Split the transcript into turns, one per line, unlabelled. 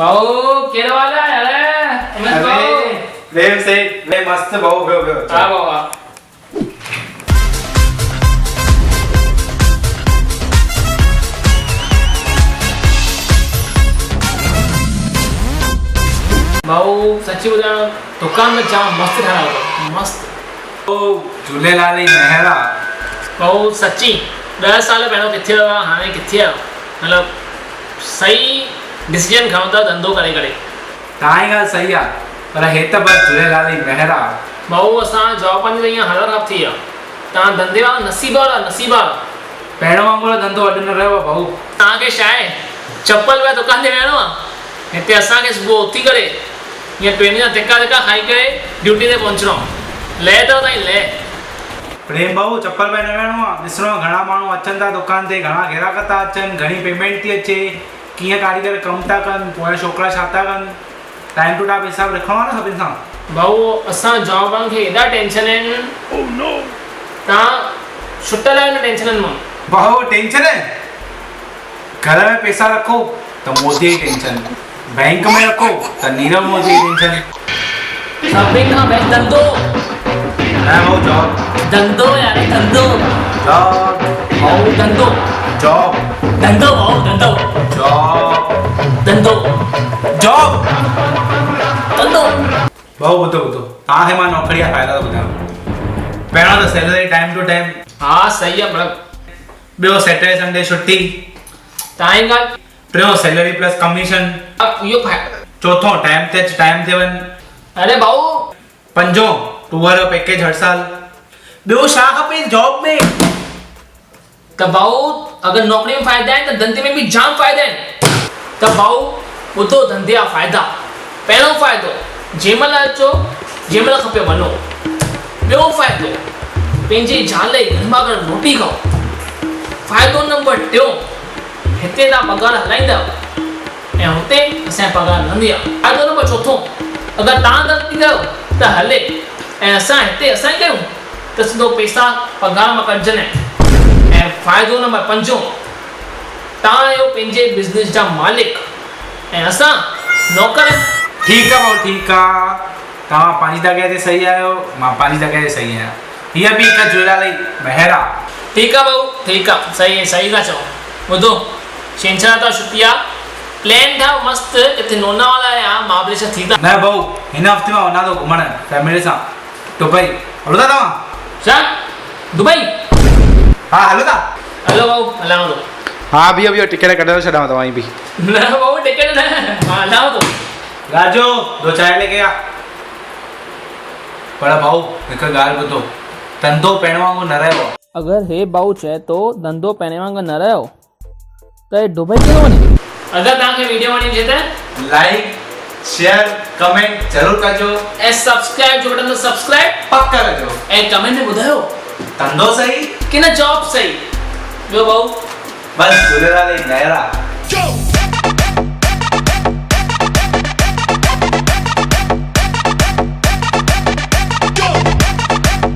भाऊ केड़ा वाला है अरे
वेव से वे मस्त भाऊ वेव
हां भाऊ हां भाऊ सच्ची बोला दुकान में जाम मस्त खाना होता मस्त
ओ झूलेलाल जी मेहरा
भाऊ सच्ची 10 साल पहले किथे हुआ हाणे किथे आ मतलब सही डिसीजन खणो था धंधो करे करे
ताई ॻाल्हि सही आहे पर हे त बस झूलेलाल जी मेहर आहे
भाऊ असां जॉब में यहाँ हालत ख़राब थी आहे तव्हां धंधे वारा नसीब वारा
पहिरियों वांगुरु धंधो अॼु न रहियो आहे भाऊ
तव्हांखे छा आहे चप्पल पिया दुकान ते वेहणो आहे हिते असांखे सुबुह उथी करे हीअं ट्रेनिंग जा धिका खाई करे ड्यूटी ते पहुचणो ले अथव ताईं ले
प्रेम भाऊ चप्पल में न वेहणो आहे ॾिसणो घणा माण्हू अचनि था दुकान ते घणा ग्राहक था अचनि घणी पेमेंट थी अचे कीअं कारीगर कमु था कनि पोइ छोकिरा छा था कनि टाइम टू टाइम हिसाब रखणो आहे न सभिनि सां
भाऊ असां जॉब वारनि खे एॾा टेंशन आहिनि तव्हां छुटल आहियो न टेंशननि मां
भाऊ टेंशन है घर में पैसा रखो तो मोदी की टेंशन बैंक में रखो तो नीरव मोदी की टेंशन
सभिनि खां बेस्ट धंधो
ना भाऊ जॉब
धंधो यार धंधो
जॉब
भाऊ धंधो
जॉब
धंधो भाऊ धंधो
जॉब
धंधो
जॉब
धंधो
भाऊ ॿुधो तव्हांखे मां नौकरी जा फ़ाइदा थो ॿुधायां पहिरियों त सैलरी टाइम टू टाइम
हा सही आहे मतलब
ॿियो सैटरडे संडे छुट्टी
तव्हांजी ॻाल्हि
टियों सैलरी प्लस कमीशन
इहो
चौथों टाइम ते अच टाइम ते वञ
अरे भाऊ
पंजों टूर जो पैकेज हर साल ॿियो छा खपे जॉब में
त भाऊ अगर नौकरी में फ़ाइदा आहिनि त धंधे में बि जाम फ़ाइदा आहिनि त भाऊ ॿुधो धंधे जा फ़ाइदा पहिरियों फ़ाइदो जंहिंमहिल अचो जंहिंमहिल खपे वञो ॿियो फ़ाइदो पंहिंजी ज़ाल जी गरमा गरम रोटी खाओ फ़ाइदो नंबर 2 हिते तव्हां पघार हलाईंदव ऐं हुते असांजा पघार हलंदी आहे फ़ाइदो नंबर 4 अगरि तव्हां ग़लती कयो त हले ऐं असां हिते असां कयूं त सिधो पैसा पघार मां कढजनि ऐं फ़ाइदो नंबर 5 तव्हां आहियो पंहिंजे बिज़नेस जा मालिक ऐं असां नौकर
ठीक है भाऊ ठीक है तव्हां पंहिंजी जॻह ते सही आहियो मां पंहिंजी जॻह ते सही आहियां हीअ बि हिकु झूलेलाल जी मेहर आहे
ठीक है भाऊ ठीक है सही था चओ ॿुधो छंछरु त छुटी आहे प्लान ठाहियो मस्त हिते लोनावाला या महाबलेश्वर थी था
न भाऊ हिन हफ़्ते मां वञा थो घुमण फैमिली सां दुबई हलो था तव्हां
छा दुबई
हा हलो था
हलो भाऊ हलां थो
हा बीहो टिकट कढाए छॾांव तव्हां बि
न भाऊ टिकट न हलां थो
राजू दो चाय लेके आ पर भाऊ हिकु ॻाल्हि ॿुधो धंधो पहिरियों वांगुरु न रहियो
अगर हे भाऊ चए तो धंधो पहिरें वांगुरु न रहियो त दुबई छो वञे अगर तव्हांखे वीडियो वणी हुजे त
लाइक शेयर कमेंट ज़रूर कजो
ऐं सब्सक्राइब जो बटन सब्सक्राइब
पक्का कजो
ऐं कमेंट में ॿुधायो
धंधो सही
कि न जॉब सही ॿियो भाऊ
बस झूलेलाल जी मेहर आहे